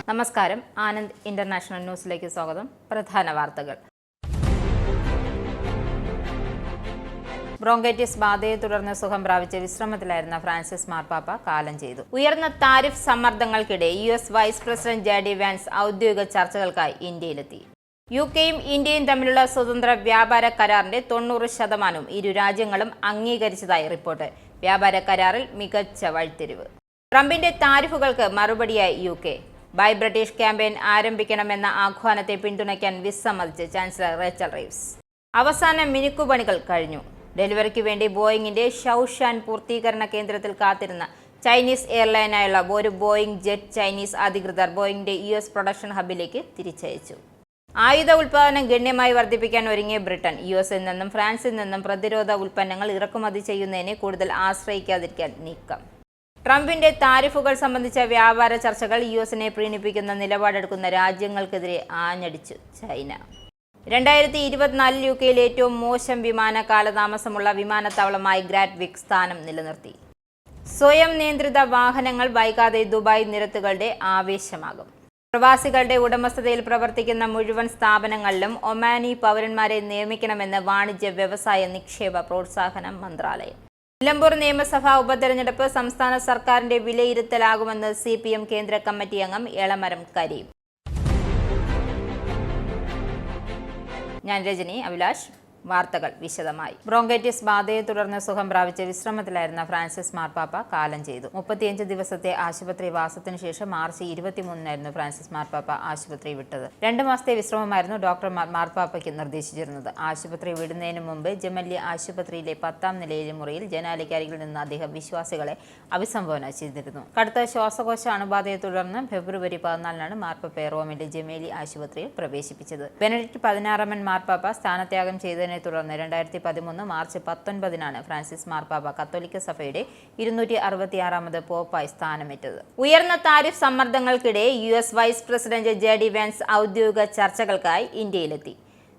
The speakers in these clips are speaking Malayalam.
നമസ്കാരം, ആനന്ദ് ഇന്റർനാഷണൽ ന്യൂസിലേക്ക് സ്വാഗതം. പ്രധാന വാർത്തകൾ. ബ്രോങ്കൈറ്റിസ് ബാധയെ തുടർന്ന് സുഖം പ്രാപിച്ച് വിശ്രമത്തിലായിരുന്ന ഫ്രാൻസിസ് മാർപ്പാപ്പ കാലം ചെയ്തു. ഉയർന്ന താരിഫ് സമ്മർദ്ദങ്ങൾക്കിടെ US vice president JD Vance ഔദ്യോഗിക ചർച്ചകൾക്കായി ഇന്ത്യയിലെത്തി. യുകെയും ഇന്ത്യയും തമ്മിലുള്ള സ്വതന്ത്ര വ്യാപാര കരാറിന്റെ 90% ഇരു രാജ്യങ്ങളും അംഗീകരിച്ചതായി റിപ്പോർട്ട്. വ്യാപാര കരാറിൽ മികച്ച വഴിത്തിരിവ്. ട്രംപിന്റെ താരിഫുകൾക്ക് മറുപടിയായി UK. ബൈ ബ്രിട്ടീഷ് ക്യാമ്പയിൻ ആരംഭിക്കണമെന്ന ആഹ്വാനത്തെ പിന്തുണയ്ക്കാൻ വിസമ്മതിച്ച് ചാൻസലർ റേച്ചൽ റീവ്സ്. അവസാന മിനുക്കുപണികൾ കഴിഞ്ഞു. ഡെലിവറിക്ക് വേണ്ടി ബോയിങ്ങിന്റെ ഷൌഷാൻ പൂർത്തീകരണ കേന്ദ്രത്തിൽ കാത്തിരുന്ന ചൈനീസ് എയർലൈനായുള്ള ഒരു ബോയിങ് ജെറ്റ് ചൈനീസ് അധികൃതർ ബോയിങ്ങിന്റെ US പ്രൊഡക്ഷൻ ഹബിലേക്ക് തിരിച്ചയച്ചു. ആയുധ ഉൽപ്പാദനം ഗണ്യമായി വർദ്ധിപ്പിക്കാൻ ഒരുങ്ങിയ ബ്രിട്ടൻ US-ൽ നിന്നും ഫ്രാൻസിൽ നിന്നും പ്രതിരോധ ഉൽപ്പന്നങ്ങൾ ഇറക്കുമതി ചെയ്യുന്നതിനെ കൂടുതൽ ആശ്രയിക്കാതിരിക്കാൻ നീക്കം. ട്രംപിന്റെ താരിഫുകൾ സംബന്ധിച്ച വ്യാപാര ചർച്ചകൾ US-നെ പ്രീണിപ്പിക്കുന്ന നിലപാടെടുക്കുന്ന രാജ്യങ്ങൾക്കെതിരെ ആഞ്ഞടിച്ചു ചൈന. 2024 യുകെയിൽ ഏറ്റവും മോശം വിമാന കാലതാമസമുള്ള വിമാനത്താവളമായി ഗ്രാറ്റ്വിക് സ്ഥാനം നിലനിർത്തി. സ്വയം നിയന്ത്രിത വാഹനങ്ങൾ വൈകാതെ ദുബായ് നിരത്തുകളുടെ ആവേശമാകും. പ്രവാസികളുടെ ഉടമസ്ഥതയിൽ പ്രവർത്തിക്കുന്ന മുഴുവൻ സ്ഥാപനങ്ങളിലും ഒമാനി പൗരന്മാരെ നിയമിക്കണമെന്ന് വാണിജ്യ വ്യവസായ നിക്ഷേപ പ്രോത്സാഹന മന്ത്രാലയം. നിലമ്പൂർ നിയമസഭാ ഉപതെരഞ്ഞെടുപ്പ് സംസ്ഥാന സർക്കാരിന്റെ വിലയിരുത്തലാകുമെന്ന് CPM കേന്ദ്ര കമ്മിറ്റി അംഗം എളമരം കരീം. ഞാൻ രജനി അഭിലാഷ്. വാർത്തകൾ വിശദമായി. ബ്രോങ്കൈറ്റിസ് ബാധയെ തുടർന്ന് സുഖം പ്രാപിച്ച് വിശ്രമത്തിലായിരുന്ന ഫ്രാൻസിസ് മാർപ്പാപ്പ കാലം ചെയ്തു. 35 ദിവസത്തെ ആശുപത്രി വാസത്തിനു ശേഷം മാർച്ച് 23 ഫ്രാൻസിസ് മാർപ്പാപ്പ ആശുപത്രി വിട്ടത്. 2 മാസത്തെ വിശ്രമമായിരുന്നു ഡോക്ടർമാർ മാർപ്പാപ്പയ്ക്ക് നിർദ്ദേശിച്ചിരുന്നത്. ആശുപത്രി വിടുന്നതിന് മുമ്പ് ജമല്യ ആശുപത്രിയിലെ 10ാം നിലയിലെ മുറിയിൽ ജനാലയ്ക്കരികിൽ നിന്ന് അദ്ദേഹം വിശ്വാസികളെ അഭിസംബോധന ചെയ്തിരുന്നു. കടുത്ത ശ്വാസകോശ അണുബാധയെ തുടർന്ന് ഫെബ്രുവരി 14 മാർപ്പാപ്പയെ റോമിലെ ജമേലി ആശുപത്രിയിൽ പ്രവേശിപ്പിച്ചത്. ബെനഡിക്ട് 16 മാർപ്പാപ്പ സ്ഥാനത്യാഗം ചെയ്തതിനെ തുടർന്ന് 2013 മാർച്ച് 19 ഫ്രാൻസിസ് മാർപ്പാപ്പ കത്തോലിക്ക സഭയുടെ 266ാമത് പോപ്പായി സ്ഥാനമേറ്റത്. ഉയർന്ന താരിഫ് സമ്മർദ്ദങ്ങൾക്കിടെ US vice president JD Vance ഔദ്യോഗിക ചർച്ചകൾക്കായി ഇന്ത്യയിലെത്തി.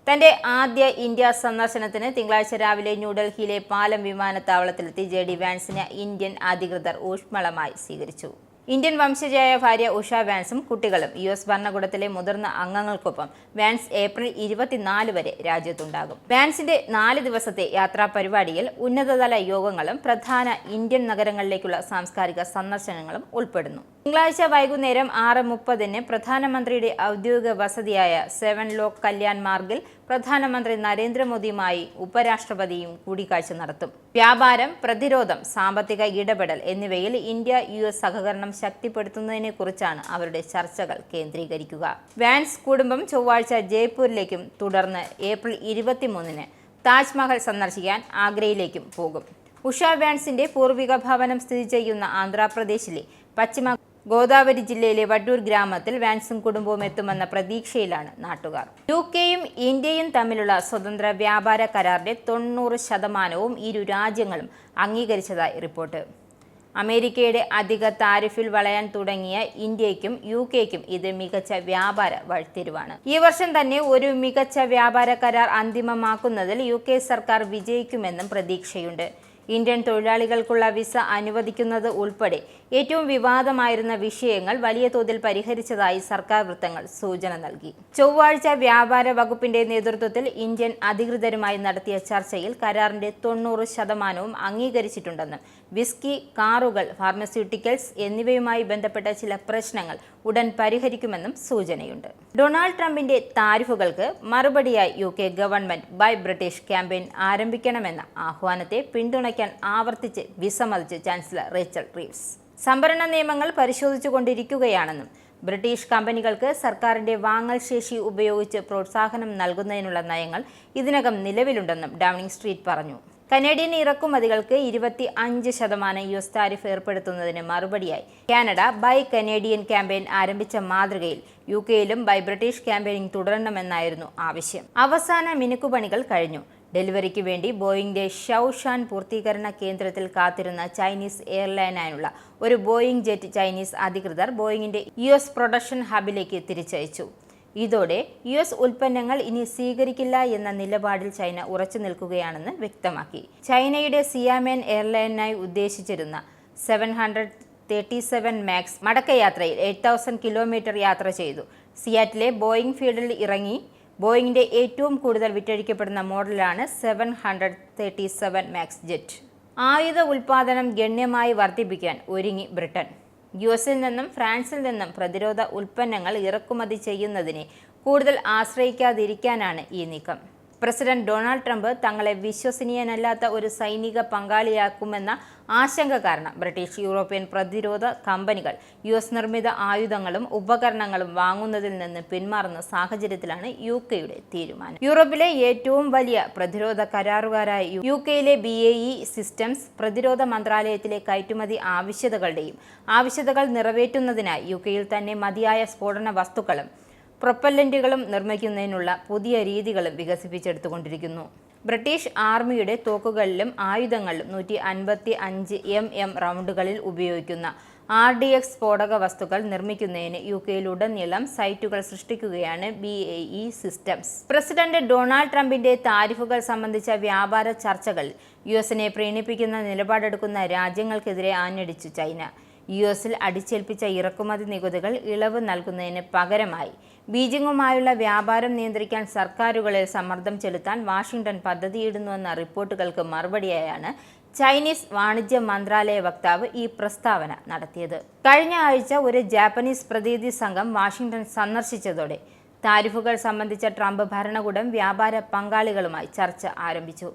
തന്റെ ആദ്യ ഇന്ത്യ സന്ദർശനത്തിന് തിങ്കളാഴ്ച രാവിലെ ന്യൂഡൽഹിയിലെ പാലം വിമാനത്താവളത്തിലെത്തി JD വാൻസിനെ ഇന്ത്യൻ അധികൃതർ ഊഷ്മളമായി സ്വീകരിച്ചു. ഇന്ത്യൻ വംശജയായ ഭാര്യ ഉഷ വാൻസും കുട്ടികളും US ഭരണകൂടത്തിലെ മുതിർന്ന അംഗങ്ങൾക്കൊപ്പം വാൻസ് ഏപ്രിൽ 24 വരെ രാജ്യത്തുണ്ടാകും. വാൻസിന്റെ 4 ദിവസത്തെ യാത്രാ പരിപാടിയിൽ ഉന്നതതല യോഗങ്ങളും പ്രധാന ഇന്ത്യൻ നഗരങ്ങളിലേക്കുള്ള സാംസ്കാരിക സന്ദർശനങ്ങളും ഉൾപ്പെടുന്നു. തിങ്കളാഴ്ച വൈകുന്നേരം 6:30 പ്രധാനമന്ത്രിയുടെ ഔദ്യോഗിക വസതിയായ 7 ലോക് കല്യാൺ മാർഗിൽ പ്രധാനമന്ത്രി നരേന്ദ്രമോദിയുമായി ഉപരാഷ്ട്രപതിയും കൂടിക്കാഴ്ച നടത്തും. വ്യാപാരം, പ്രതിരോധം, സാമ്പത്തിക ഇടപെടൽ എന്നിവയിൽ ഇന്ത്യ-US സഹകരണം ശക്തിപ്പെടുത്തുന്നതിനെക്കുറിച്ചാണ് അവരുടെ ചർച്ചകൾ കേന്ദ്രീകരിക്കുക. വാൻസ് കുടുംബം ചൊവ്വാഴ്ച ജയ്പൂരിലേക്കും തുടർന്ന് ഏപ്രിൽ 23 താജ്മഹൽ സന്ദർശിക്കാൻ ആഗ്രയിലേക്കും പോകും. ഉഷ വാൻസിന്റെ പൂർവിക ഭവനം സ്ഥിതി ചെയ്യുന്ന ആന്ധ്രാപ്രദേശിലെ പശ്ചിമ ഗോദാവരി ജില്ലയിലെ വഡ്ഡൂർ ഗ്രാമത്തിൽ വാൻസും കുടുംബവും എത്തുമെന്ന പ്രതീക്ഷയിലാണ് നാട്ടുകാർ. യുകെയും ഇന്ത്യയും തമ്മിലുള്ള സ്വതന്ത്ര വ്യാപാര കരാറിന്റെ 90% ഇരു രാജ്യങ്ങളും അംഗീകരിച്ചതായി റിപ്പോർട്ട്. അമേരിക്കയുടെ അധിക താരിഫിൽ വളയാൻ തുടങ്ങിയ ഇന്ത്യയ്ക്കും യുകെയ്ക്കും ഇത് മികച്ച വ്യാപാര വഴിത്തിരിവാണ്. ഈ വർഷം തന്നെ ഒരു മികച്ച വ്യാപാര കരാർ അന്തിമമാക്കുന്നതിൽ UK സർക്കാർ വിജയിക്കുമെന്നും പ്രതീക്ഷയുണ്ട്. ഇന്ത്യൻ തൊഴിലാളികൾക്കുള്ള വിസ അനുവദിക്കുന്നത് ഉൾപ്പെടെ ഏറ്റവും വിവാദമായിരുന്ന വിഷയങ്ങൾ വലിയ തോതിൽ പരിഹരിച്ചതായി സർക്കാർ വൃത്തങ്ങൾ സൂചന നൽകി. ചൊവ്വാഴ്ച വ്യാപാര വകുപ്പിന്റെ നേതൃത്വത്തിൽ ഇന്ത്യൻ അധികൃതരുമായി നടത്തിയ ചർച്ചയിൽ കരാറിന്റെ 90% അംഗീകരിച്ചിട്ടുണ്ടെന്നും വിസ്കി, കാറുകൾ, ഫാർമസ്യൂട്ടിക്കൽസ് എന്നിവയുമായി ബന്ധപ്പെട്ട ചില പ്രശ്നങ്ങൾ ഉടൻ പരിഹരിക്കുമെന്നും സൂചനയുണ്ട്. ഡൊണാൾഡ് ട്രംപിന്റെ താരിഫുകൾക്ക് മറുപടിയായി UK government buy British campaign ആരംഭിക്കണമെന്ന ആഹ്വാനത്തെ പിന്തുണയ്ക്കാൻ ആവർത്തിച്ച് വിസമ്മതിച്ച് ചാൻസലർ റേച്ചൽ റീവ്സ്. സംഭരണ നിയമങ്ങൾ പരിശോധിച്ചുകൊണ്ടിരിക്കുകയാണെന്നും ബ്രിട്ടീഷ് കമ്പനികൾക്ക് സർക്കാരിന്റെ വാങ്ങൽ ശേഷി ഉപയോഗിച്ച് പ്രോത്സാഹനം നൽകുന്നതിനുള്ള നയങ്ങൾ ഇതിനകം നിലവിലുണ്ടെന്നും ഡൗണിംഗ് സ്ട്രീറ്റ് പറഞ്ഞു. കനേഡിയൻ ഇറക്കുമതികൾക്ക് 25% US താരിഫ് ഏർപ്പെടുത്തുന്നതിന് മറുപടിയായി കാനഡ ബൈ കനേഡിയൻ ക്യാമ്പയിൻ ആരംഭിച്ച മാതൃകയിൽ യുകെയിലും ബൈ ബ്രിട്ടീഷ് ക്യാമ്പയിനിങ് തുടരണമെന്നായിരുന്നു ആവശ്യം. അവസാന മിനുക്കുപണികൾ കഴിഞ്ഞു. ഡെലിവറിക്ക് വേണ്ടി ബോയിങ്ങിന്റെ ഷൌഷാൻ പൂർത്തീകരണ കേന്ദ്രത്തിൽ കാത്തിരുന്ന ചൈനീസ് എയർലൈനായുള്ള ഒരു ബോയിങ് ജെറ്റ് ചൈനീസ് അധികൃതർ ബോയിങ്ങിന്റെ US പ്രൊഡക്ഷൻ ഹബിലേക്ക് തിരിച്ചയച്ചു. ഇതോടെ US ഉൽപ്പന്നങ്ങൾ ഇനി സ്വീകരിക്കില്ല എന്ന നിലപാടിൽ ചൈന ഉറച്ചു നിൽക്കുകയാണെന്ന് വ്യക്തമാക്കി. ചൈനയുടെ സിയാമെൻ എയർലൈനായി ഉദ്ദേശിച്ചിരുന്ന 700 37 മാക്സ് മടക്കയാത്രയിൽ 8000 കിലോമീറ്റർ യാത്ര ചെയ്തു. സിയാറ്റിലെ ബോയിങ് ഫീൽഡിൽ ഇറങ്ങി. ബോയിങ്ങിന്റെ ഏറ്റവും കൂടുതൽ വിറ്റഴിക്കപ്പെടുന്ന മോഡലാണ് 737 മാക്സ് ജെറ്റ്. ആയുധ ഉൽപാദനം ഗണ്യമായി വർദ്ധിപ്പിക്കാൻ ഒരുങ്ങി ബ്രിട്ടൻ. യുഎസിൽ നിന്നും ഫ്രാൻസിൽ നിന്നും പ്രതിരോധ ഉൽപ്പന്നങ്ങൾ ഇറക്കുമതി ചെയ്യുന്നതിനെ കൂടുതൽ ആശ്രയിക്കാതിരിക്കാനാണ് ഈ നീക്കം. പ്രസിഡന്റ് ഡൊണാൾഡ് ട്രംപ് തങ്ങളെ വിശ്വസനീയനല്ലാത്ത ഒരു സൈനിക പങ്കാളിയാക്കുമെന്ന ആശങ്ക കാരണം ബ്രിട്ടീഷ് യൂറോപ്യൻ പ്രതിരോധ കമ്പനികൾ യുഎസ് നിർമ്മിത ആയുധങ്ങളും ഉപകരണങ്ങളും വാങ്ങുന്നതിൽ നിന്ന് പിന്മാറുന്ന സാഹചര്യത്തിലാണ് യുകെയുടെ തീരുമാനം. യൂറോപ്പിലെ ഏറ്റവും വലിയ പ്രതിരോധ കരാറുകാരായ യുകെയിലെ BAE സിസ്റ്റംസ് പ്രതിരോധ മന്ത്രാലയത്തിലെ കയറ്റുമതി ആവശ്യകതകൾ നിറവേറ്റുന്നതിനായി യുകെയിൽ തന്നെ മതിയായ സ്ഫോടന വസ്തുക്കളും പ്രൊപ്പല്ലന്റുകളും നിർമ്മിക്കുന്നതിനുള്ള പുതിയ രീതികളും വികസിപ്പിച്ചെടുത്തുകൊണ്ടിരിക്കുന്നു. ബ്രിട്ടീഷ് ആർമിയുടെ തോക്കുകളിലും ആയുധങ്ങളിലും 155 mm റൗണ്ടുകളിൽ ഉപയോഗിക്കുന്ന RDX സ്ഫോടക വസ്തുക്കൾ നിർമ്മിക്കുന്നതിന് യുകെയിലുടനീളം സൈറ്റുകൾ സൃഷ്ടിക്കുകയാണ് BAE സിസ്റ്റംസ്. പ്രസിഡന്റ് ഡൊണാൾഡ് ട്രംപിന്റെ താരിഫുകൾ സംബന്ധിച്ച വ്യാപാര ചർച്ചകളിൽ യുഎസിനെ പ്രീണിപ്പിക്കുന്ന നിലപാടെടുക്കുന്ന രാജ്യങ്ങൾക്കെതിരെ ആഞ്ഞടിച്ചു ചൈന. യുഎസിൽ അടിച്ചേൽപ്പിച്ച ഇറക്കുമതി നികുതികൾ ഇളവ് നൽകുന്നതിന് പകരമായി ബീജിംഗുമായുള്ള വ്യാപാരം നിയന്ത്രിക്കാൻ സർക്കാരുകളിൽ സമ്മർദ്ദം ചെലുത്താൻ വാഷിംഗ്ടൺ പദ്ധതിയിടുന്നുവെന്ന റിപ്പോർട്ടുകൾക്ക് മറുപടിയായാണ് ചൈനീസ് വാണിജ്യ മന്ത്രാലയ വക്താവ് ഈ പ്രസ്താവന നടത്തിയത്. കഴിഞ്ഞ ആഴ്ച ഒരു ജാപ്പനീസ് പ്രതിനിധി സംഘം വാഷിംഗ്ടൺ സന്ദർശിച്ചതോടെ താരിഫുകൾ സംബന്ധിച്ച ട്രംപ് ഭരണകൂടം വ്യാപാര പങ്കാളികളുമായി ചർച്ച ആരംഭിച്ചു.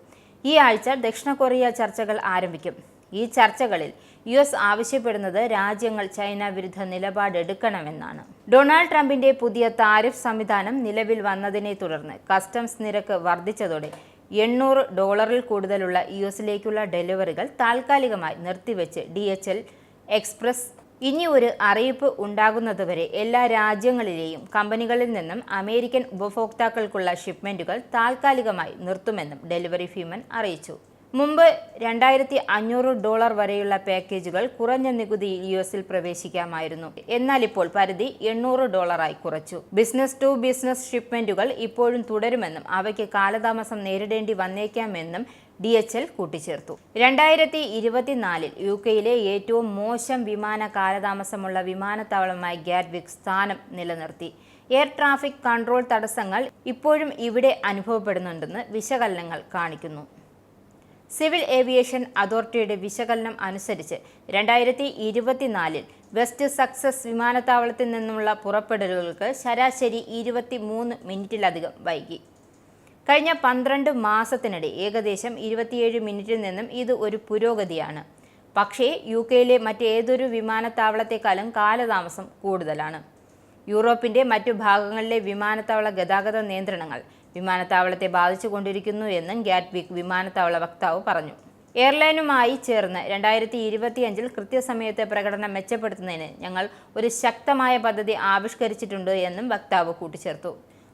ഈ ആഴ്ച ദക്ഷിണ കൊറിയ ചർച്ചകൾ ആരംഭിക്കും. ഈ ചർച്ചകളിൽ യുഎസ് ആവശ്യപ്പെടുന്നത് രാജ്യങ്ങൾ ചൈന വിരുദ്ധ നിലപാടെടുക്കണമെന്നാണ്. ഡൊണാൾഡ് ട്രംപിന്റെ പുതിയ താരിഫ് സംവിധാനം നിലവിൽ വന്നതിനെ തുടർന്ന് കസ്റ്റംസ് നിരക്ക് വർദ്ധിച്ചതോടെ $800 കൂടുതലുള്ള യുഎസിലേക്കുള്ള ഡെലിവറികൾ താൽക്കാലികമായി നിർത്തിവെച്ച് DHL എക്സ്പ്രസ് ഇനി ഒരു അറിയിപ്പ് ഉണ്ടാകുന്നതുവരെ എല്ലാ രാജ്യങ്ങളിലെയും കമ്പനികളിൽ നിന്നും അമേരിക്കൻ ഉപഭോക്താക്കൾക്കുള്ള ഷിപ്മെന്റുകൾ താൽക്കാലികമായി നിർത്തുമെന്നും ഡെലിവറി ഭീമൻ അറിയിച്ചു. മുമ്പ് $2500 വരെയുള്ള പാക്കേജുകൾ കുറഞ്ഞ നികുതിയിൽ യുഎസിൽ പ്രവേശിക്കാമായിരുന്നു. എന്നാൽ ഇപ്പോൾ പരിധി $800 കുറച്ചു. ബിസിനസ് ടു ബിസിനസ് ഷിപ്മെന്റുകൾ ഇപ്പോഴും തുടരുമെന്നും അവയ്ക്ക് കാലതാമസം നേരിടേണ്ടി വന്നേക്കാമെന്നും DHL കൂട്ടിച്ചേർത്തു. 2024 യുകെയിലെ ഏറ്റവും മോശം വിമാന കാലതാമസമുള്ള വിമാനത്താവളമായി ഗാറ്റ്വിക് സ്ഥാനം നിലനിർത്തി. എയർ ട്രാഫിക് കൺട്രോൾ തടസ്സങ്ങൾ ഇപ്പോഴും ഇവിടെ അനുഭവപ്പെടുന്നുണ്ടെന്ന് വിശകലനങ്ങൾ കാണിക്കുന്നു. സിവിൽ ഏവിയേഷൻ അതോറിറ്റിയുടെ വിശകലനം അനുസരിച്ച് 2024 വെസ്റ്റ് സക്സസ് വിമാനത്താവളത്തിൽ നിന്നുള്ള പുറപ്പെടലുകൾക്ക് ശരാശരി 23 മിനിറ്റിലധികം വൈകി. കഴിഞ്ഞ 12 മാസത്തിനിടെ ഏകദേശം 27 മിനിറ്റിൽ നിന്നും ഇത് ഒരു പുരോഗതിയാണ്. പക്ഷേ യുകെയിലെ മറ്റേതൊരു വിമാനത്താവളത്തെക്കാളും കാലതാമസം കൂടുതലാണ്. യൂറോപ്പിന്റെ മറ്റു ഭാഗങ്ങളിലെ വിമാനത്താവള ഗതാഗത നിയന്ത്രണങ്ങൾ വിമാനത്താവളത്തെ ബാധിച്ചുകൊണ്ടിരിക്കുന്നു എന്നും ഗാറ്റ്വിക് വിമാനത്താവള വക്താവ് പറഞ്ഞു. എയർലൈനുമായി ചേർന്ന് 2025 കൃത്യസമയത്ത് പ്രകടനം മെച്ചപ്പെടുത്തുന്നതിന് ഞങ്ങൾ ഒരു ശക്തമായ പദ്ധതി ആവിഷ്കരിച്ചിട്ടുണ്ട് എന്നും വക്താവ് കൂട്ടിച്ചേർത്തു.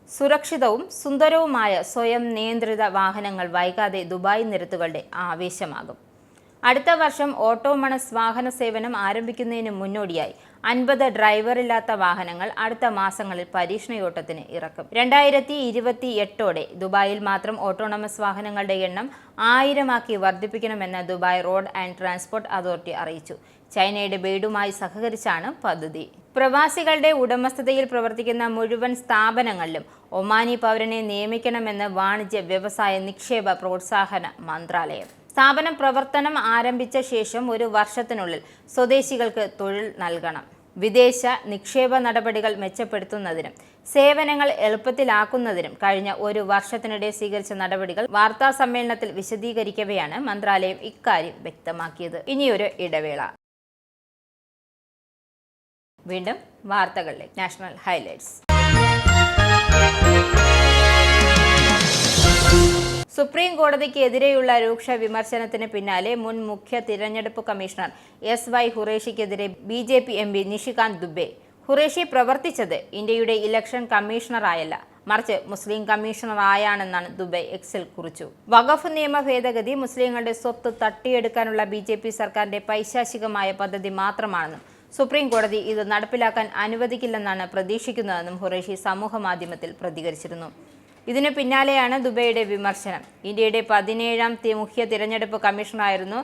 സുരക്ഷിതവും സുന്ദരവുമായ സ്വയം നിയന്ത്രിത വാഹനങ്ങൾ വൈകാതെ ദുബായ് നിരത്തുകളുടെ ആവേശമാകും. അടുത്ത വർഷം ഓട്ടോമണസ് വാഹന സേവനം ആരംഭിക്കുന്നതിന് മുന്നോടിയായി 50 ഡ്രൈവറില്ലാത്ത വാഹനങ്ങൾ അടുത്ത മാസങ്ങളിൽ പരീക്ഷണയോട്ടത്തിന് ഇറക്കും. 2028ഓടെ ദുബായിൽ മാത്രം ഓട്ടോണമസ് വാഹനങ്ങളുടെ എണ്ണം 1000 വർദ്ധിപ്പിക്കണമെന്ന് Dubai road and transport authority അറിയിച്ചു. ചൈനയുടെ ബെയ്ഡുമായി സഹകരിച്ചാണ് പദ്ധതി. പ്രവാസികളുടെ ഉടമസ്ഥതയിൽ പ്രവർത്തിക്കുന്ന മുഴുവൻ സ്ഥാപനങ്ങളിലും ഒമാനി പൗരനെ നിയമിക്കണമെന്ന് വാണിജ്യ വ്യവസായ നിക്ഷേപ പ്രോത്സാഹന മന്ത്രാലയം. സ്ഥാപനം പ്രവർത്തനം ആരംഭിച്ച ശേഷം 1 വർഷത്തിനുള്ളിൽ സ്വദേശികൾക്ക് തൊഴിൽ നൽകണം. വിദേശ നിക്ഷേപ നടപടികൾ മെച്ചപ്പെടുത്തുന്നതിനും സേവനങ്ങൾ എളുപ്പത്തിലാക്കുന്നതിനും കഴിഞ്ഞ 1 വർഷത്തിനിടെ സ്വീകരിച്ച നടപടികൾ വാർത്താ സമ്മേളനത്തിൽ വിശദീകരിക്കവെയാണ് മന്ത്രാലയം ഇക്കാര്യം വ്യക്തമാക്കിയത്. ഇനിയൊരു ഇടവേള. വീണ്ടും വാർത്തകളിലേക്ക്. National highlights. സുപ്രീം കോടതിക്കെതിരെയുള്ള രൂക്ഷ വിമർശനത്തിന് പിന്നാലെ മുൻ മുഖ്യ തിരഞ്ഞെടുപ്പ് കമ്മീഷണർ SY ഖുറേഷിക്കെതിരെ BJP MP നിഷികാന്ത് ദുബെ. ഖുറേഷി പ്രവർത്തിച്ചത് ഇന്ത്യയുടെ ഇലക്ഷൻ കമ്മീഷണറായല്ല, മറിച്ച് മുസ്ലിം കമ്മീഷണറായാണെന്നാണ് ദുബെ എക്സിൽ കുറിച്ചു. വഖഫ് നിയമ ഭേദഗതി മുസ്ലിങ്ങളുടെ സ്വത്ത് തട്ടിയെടുക്കാനുള്ള BJP സർക്കാരിന്റെ പൈശാചികമായ പദ്ധതി മാത്രമാണെന്നും സുപ്രീം കോടതി ഇത് നടപ്പിലാക്കാൻ അനുവദിക്കില്ലെന്നാണ് പ്രതീക്ഷിക്കുന്നതെന്നും ഖുറേഷി സമൂഹ മാധ്യമത്തിൽ പ്രതികരിച്ചിരുന്നു. ഇതിനു പിന്നാലെയാണ് ദുബൈയുടെ വിമർശനം. ഇന്ത്യയുടെ 17ാം മുഖ്യ തിരഞ്ഞെടുപ്പ് കമ്മീഷണറായിരുന്നു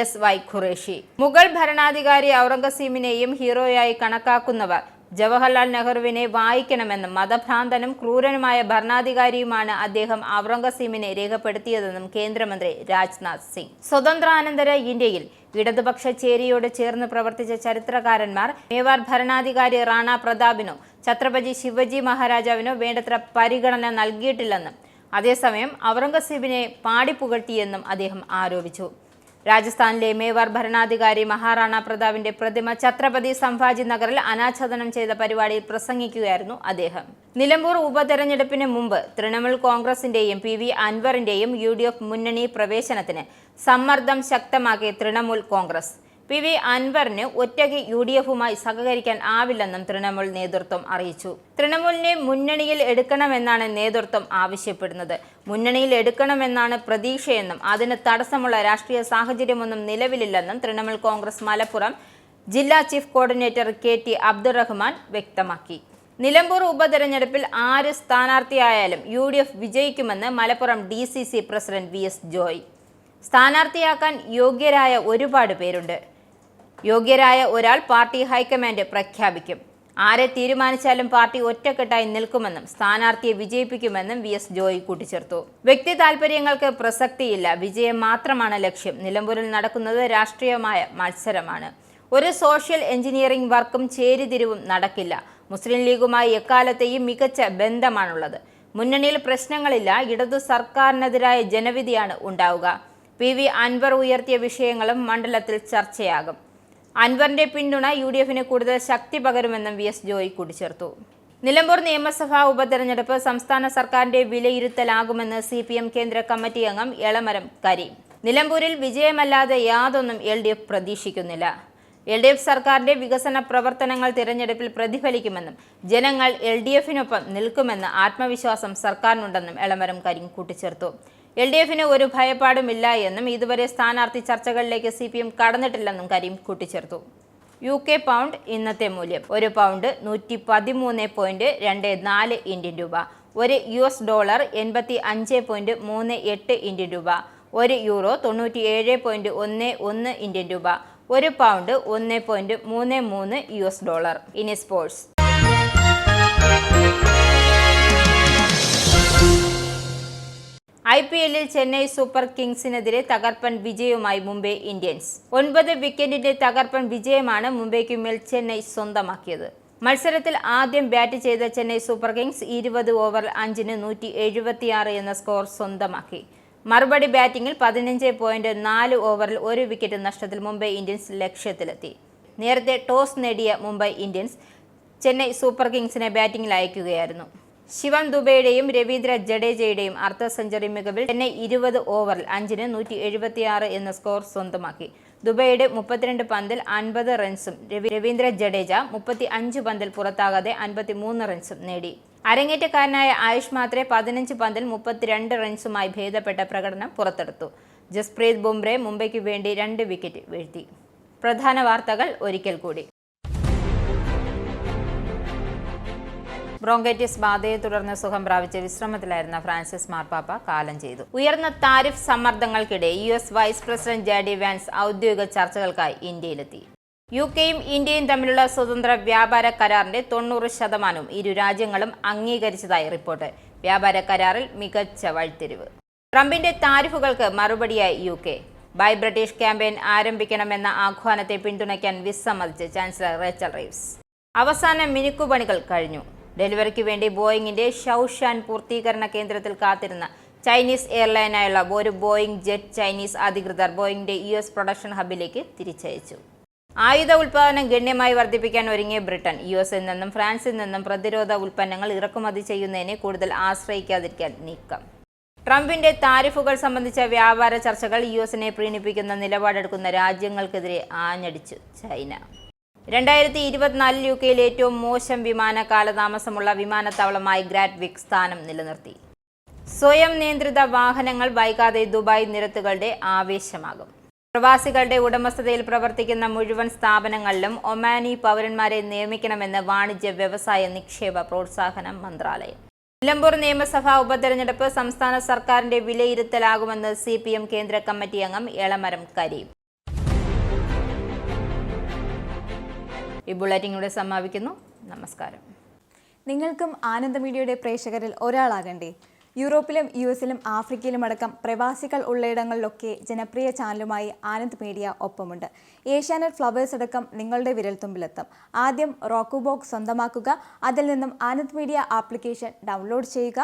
SY ഖുറേഷി. മുഗൾ ഭരണാധികാരി ഔറംഗസീബിനെയും ഹീറോയായി കണക്കാക്കുന്നവർ ജവഹർലാൽ നെഹ്റുവിനെ വായിക്കണമെന്നും മതഭ്രാന്തനും ക്രൂരനുമായ ഭരണാധികാരിയുമാണ് അദ്ദേഹം ഔറംഗസീബിനെ രേഖപ്പെടുത്തിയതെന്നും കേന്ദ്രമന്ത്രി രാജ്നാഥ് സിംഗ്. സ്വതന്ത്രാനന്തര ഇന്ത്യയിൽ ഇടതുപക്ഷ ചേരിയോട് ചേർന്ന് പ്രവർത്തിച്ച ചരിത്രകാരന്മാർ മേവാർ ഭരണാധികാരി റാണ പ്രതാപിനോ ഛത്രപതി ശിവജി മഹാരാജാവിനോ വേണ്ടത്ര പരിഗണന നൽകിയിട്ടില്ലെന്നും അതേസമയം ഔറംഗസീബിനെ പാടിപ്പുകഴ്ത്തിയെന്നും അദ്ദേഹം ആരോപിച്ചു. രാജസ്ഥാനിലെ മേവാർ ഭരണാധികാരി മഹാറാണ പ്രതാപിന്റെ പ്രതിമ ഛത്രപതി സംഭാജി നഗറിൽ അനാച്ഛാദനം ചെയ്ത പരിപാടിയിൽ പ്രസംഗിക്കുകയായിരുന്നു അദ്ദേഹം. നിലമ്പൂർ ഉപതെരഞ്ഞെടുപ്പിന് മുമ്പ് തൃണമൂൽ കോൺഗ്രസിന്റെയും PV അൻവറിന്റെയും UDF മുന്നണി പ്രവേശനത്തിന് സമ്മർദ്ദം ശക്തമാക്കിയ തൃണമൂൽ കോൺഗ്രസ് PV അൻവറിന് ഒറ്റയ്ക്ക് UDFുമായി സഹകരിക്കാൻ ആവില്ലെന്നും തൃണമൂൽ നേതൃത്വം അറിയിച്ചു. തൃണമൂലിനെ മുന്നണിയിൽ എടുക്കണമെന്നാണ് നേതൃത്വം ആവശ്യപ്പെടുന്നത്. മുന്നണിയിൽ എടുക്കണമെന്നാണ് പ്രതീക്ഷയെന്നും അതിന് തടസ്സമുള്ള രാഷ്ട്രീയ സാഹചര്യമൊന്നും നിലവിലില്ലെന്നും തൃണമൂൽ കോൺഗ്രസ് മലപ്പുറം ജില്ലാ ചീഫ് കോർഡിനേറ്റർ KT അബ്ദുറഹ്മാൻ വ്യക്തമാക്കി. നിലമ്പൂർ ഉപതെരഞ്ഞെടുപ്പിൽ ആര് സ്ഥാനാർത്ഥിയായാലും UDF വിജയിക്കുമെന്ന് Malappuram DCC president VS Joy. സ്ഥാനാർത്ഥിയാക്കാൻ യോഗ്യരായ ഒരുപാട് പേരുണ്ട്. യോഗ്യരായ ഒരാൾ പാർട്ടി ഹൈക്കമാൻഡ് പ്രഖ്യാപിക്കും. ആരെ തീരുമാനിച്ചാലും പാർട്ടി ഒറ്റക്കെട്ടായി നിൽക്കുമെന്നും സ്ഥാനാർത്ഥിയെ വിജയിപ്പിക്കുമെന്നും VS ജോയ് കൂട്ടിച്ചേർത്തു. വ്യക്തി താൽപര്യങ്ങൾക്ക് പ്രസക്തിയില്ല, വിജയം മാത്രമാണ് ലക്ഷ്യം. നിലമ്പൂരിൽ നടക്കുന്നത് രാഷ്ട്രീയമായ മത്സരമാണ്. ഒരു സോഷ്യൽ എഞ്ചിനീയറിംഗ് വർക്കും ചേരിതിരിവും നടക്കില്ല. മുസ്ലിം ലീഗുമായി എക്കാലത്തെയും മികച്ച ബന്ധമാണുള്ളത്. മുന്നണിയിൽ പ്രശ്നങ്ങളില്ല. ഇടതു സർക്കാരിനെതിരായ ജനവിധിയാണ് ഉണ്ടാവുക. PV അൻവർ ഉയർത്തിയ വിഷയങ്ങളും മണ്ഡലത്തിൽ ചർച്ചയാകും. അൻവറിന്റെ പിന്തുണ UDFന് കൂടുതൽ ശക്തി പകരുമെന്നും VS ജോയ് കൂട്ടിച്ചേർത്തു. നിലമ്പൂർ നിയമസഭാ ഉപതെരഞ്ഞെടുപ്പ് സംസ്ഥാന സർക്കാരിന്റെ വിലയിരുത്തലാകുമെന്ന് CPM കേന്ദ്ര കമ്മിറ്റി അംഗം എളമരം കരീം. നിലമ്പൂരിൽ വിജയമല്ലാതെ യാതൊന്നും LDF പ്രതീക്ഷിക്കുന്നില്ല. LDF സർക്കാരിന്റെ വികസന പ്രവർത്തനങ്ങൾ തിരഞ്ഞെടുപ്പിൽ പ്രതിഫലിക്കുമെന്നും ജനങ്ങൾ LDFനൊപ്പം നിൽക്കുമെന്ന് ആത്മവിശ്വാസം സർക്കാരിനുണ്ടെന്നും എളമരം കരീം കൂട്ടിച്ചേർത്തു. LDFന് ഒരു ഭയപ്പാടുമില്ല എന്നും ഇതുവരെ സ്ഥാനാർത്ഥി ചർച്ചകളിലേക്ക് CPM കടന്നിട്ടില്ലെന്നും കരീം കൂട്ടിച്ചേർത്തു. UK പൗണ്ട് ഇന്നത്തെ മൂല്യം: ഒരു പൗണ്ട് 113.24 ഇന്ത്യൻ രൂപ, ഒരു US ഡോളർ 85.38 ഇന്ത്യൻ രൂപ, ഒരു യൂറോ 97.11 ഇന്ത്യൻ രൂപ, ഒരു പൗണ്ട് 1.33 US ഡോളർ. ഇനി സ്പോർട്സ്. IPLൽ ചെന്നൈ സൂപ്പർ കിങ്സിനെതിരെ തകർപ്പൻ വിജയവുമായി മുംബൈ ഇന്ത്യൻസ്. 9 വിക്കറ്റിന്റെ തകർപ്പൻ വിജയമാണ് മുംബൈക്ക് മേൽ ചെന്നൈ സ്വന്തമാക്കിയത്. മത്സരത്തിൽ ആദ്യം ബാറ്റ് ചെയ്ത ചെന്നൈ സൂപ്പർ കിങ്സ് 20 ഓവറിൽ 5-ന് 176 എന്ന സ്കോർ സ്വന്തമാക്കി. മറുപടി ബാറ്റിംഗിൽ 15.4 ഓവറിൽ 1 വിക്കറ്റ് നഷ്ടത്തിൽ മുംബൈ ഇന്ത്യൻസ് ലക്ഷ്യത്തിലെത്തി. നേരത്തെ ടോസ് നേടിയ മുംബൈ ഇന്ത്യൻസ് ചെന്നൈ സൂപ്പർ കിങ്സിനെ ബാറ്റിംഗിൽ അയക്കുകയായിരുന്നു. ശിവം ദുബെയുടെയും രവീന്ദ്ര ജഡേജയുടെയും അർദ്ധ സെഞ്ചുറി മികവിൽ ചെന്നൈ 20 ഓവറിൽ 5-ന് 176 എന്ന സ്കോർ സ്വന്തമാക്കി. ദുബെയുടെ 32 പന്തിൽ 50 റൺസും രവീന്ദ്ര ജഡേജ 35 പന്തിൽ പുറത്താകാതെ 53 റൺസും നേടി. അരങ്ങേറ്റക്കാരനായ ആയുഷ് മാത്രേ 15 പന്തിൽ 32 റൺസുമായി ഭേദപ്പെട്ട പ്രകടനം പുറത്തെടുത്തു. ജസ്പ്രീത് ബുംറ മുംബൈക്ക് വേണ്ടി 2 വിക്കറ്റ് വീഴ്ത്തി. പ്രധാന വാർത്തകൾ ഒരിക്കൽ കൂടി. ബ്രോങ്കൈറ്റിസ് ബാധയെ തുടർന്ന് സുഖം പ്രാപിച്ച് വിശ്രമത്തിലായിരുന്ന ഫ്രാൻസിസ് മാർപ്പാപ്പ കാലം ചെയ്തു. ഉയർന്ന താരിഫ് സമ്മർദ്ദങ്ങൾക്കിടെ US vice president JD Vance ഔദ്യോഗിക ചർച്ചകൾക്കായി ഇന്ത്യയിലെത്തി. UKയും ഇന്ത്യയും തമ്മിലുള്ള സ്വതന്ത്ര വ്യാപാര കരാറിന്റെ 90% ഇരു രാജ്യങ്ങളും അംഗീകരിച്ചതായി റിപ്പോർട്ട്. വ്യാപാര കരാറിൽ മികച്ച വഴിത്തിരിവ്. ട്രംപിന്റെ താരിഫുകൾക്ക് മറുപടിയായി UK. ബൈ ബ്രിട്ടീഷ് ക്യാമ്പയിൻ ആരംഭിക്കണമെന്ന ആഹ്വാനത്തെ പിന്തുണയ്ക്കാൻ വിസമ്മതിച്ച് ചാൻസലർ റേച്ചൽ റീവ്സ്. അവസാന മിനുക്കുപണികൾ കഴിഞ്ഞു. ഡെലിവറിക്ക് വേണ്ടി ബോയിങ്ങിന്റെ ഷൌഷാൻ പൂർത്തീകരണ കേന്ദ്രത്തിൽ കാത്തിരുന്ന ചൈനീസ് എയർലൈനായുള്ള ഒരു ബോയിങ് ജെറ്റ് ചൈനീസ് അധികൃതർ ബോയിങ്ങിന്റെ US പ്രൊഡക്ഷൻ ഹബിലേക്ക് തിരിച്ചയച്ചു. ആയുധ ഉൽപ്പാദനം ഗണ്യമായി വർദ്ധിപ്പിക്കാൻ ഒരുങ്ങിയ ബ്രിട്ടൻ US-ൽ നിന്നും ഫ്രാൻസിൽ നിന്നും പ്രതിരോധ ഉൽപ്പന്നങ്ങൾ ഇറക്കുമതി ചെയ്യുന്നതിനെ കൂടുതൽ ആശ്രയിക്കാതിരിക്കാൻ നീക്കം. ട്രംപിന്റെ താരിഫുകൾ സംബന്ധിച്ച വ്യാപാര ചർച്ചകൾ US-നെ പ്രീണിപ്പിക്കുന്ന നിലപാടെടുക്കുന്ന രാജ്യങ്ങൾക്കെതിരെ ആഞ്ഞടിച്ചു ചൈന. 2024 UKയിൽ ഏറ്റവും മോശം വിമാന കാലതാമസമുള്ള വിമാനത്താവളമായി ഗ്രാറ്റ്വിക് സ്ഥാനം നിലനിർത്തി. സ്വയം നിയന്ത്രിത വാഹനങ്ങൾ വൈകാതെ ദുബായ് നിരത്തുകളുടെ ആവേശമാകും. പ്രവാസികളുടെ ഉടമസ്ഥതയിൽ പ്രവർത്തിക്കുന്ന മുഴുവൻ സ്ഥാപനങ്ങളിലും ഒമാനി പൗരന്മാരെ നിയമിക്കണമെന്ന് വാണിജ്യ വ്യവസായ നിക്ഷേപ പ്രോത്സാഹന മന്ത്രാലയം. നിലമ്പൂർ നിയമസഭാ ഉപതെരഞ്ഞെടുപ്പ് സംസ്ഥാന സർക്കാരിന്റെ വിലയിരുത്തലാകുമെന്ന് CPM കേന്ദ്ര കമ്മിറ്റി അംഗം എളമരം കരീം. ഈ ബുള്ളറ്റിൻ ഇവിടെ സമാപിക്കുന്നു. നമസ്കാരം. നിങ്ങൾക്കും ആനന്ദ മീഡിയയുടെ പ്രേക്ഷകരിൽ ഒരാളാകണ്ടേ? യൂറോപ്പിലും US-ലും ആഫ്രിക്കയിലും അടക്കം പ്രവാസികൾ ഉള്ളയിടങ്ങളിലൊക്കെ ജനപ്രിയ ചാനലുമായി ആനന്ദ് മീഡിയ ഒപ്പമുണ്ട്. ഏഷ്യാനെറ്റ് ഫ്ലവേഴ്സ് അടക്കം നിങ്ങളുടെ വിരൽത്തുമ്പിലെത്തും. ആദ്യം റോക്കു ബോക്സ് സ്വന്തമാക്കുക. അതിൽ നിന്നും ആനന്ദ് മീഡിയ ആപ്ലിക്കേഷൻ ഡൗൺലോഡ് ചെയ്യുക,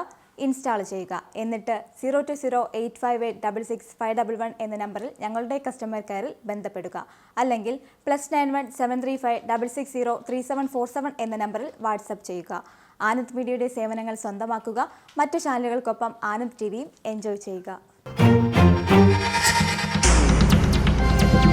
ഇൻസ്റ്റാൾ ചെയ്യുക. എന്നിട്ട് 020-858-66511 എന്ന നമ്പറിൽ ഞങ്ങളുടെ കസ്റ്റമർ കെയറിൽ ബന്ധപ്പെടുക. അല്ലെങ്കിൽ +91 735 660 3747 എന്ന നമ്പറിൽ വാട്സപ്പ് ചെയ്യുക. ആനന്ദ് മീഡിയയുടെ സേവനങ്ങൾ സ്വന്തമാക്കുക. മറ്റു ചാനലുകൾക്കൊപ്പം ആനന്ദ് TVയും എൻജോയ് ചെയ്യുക.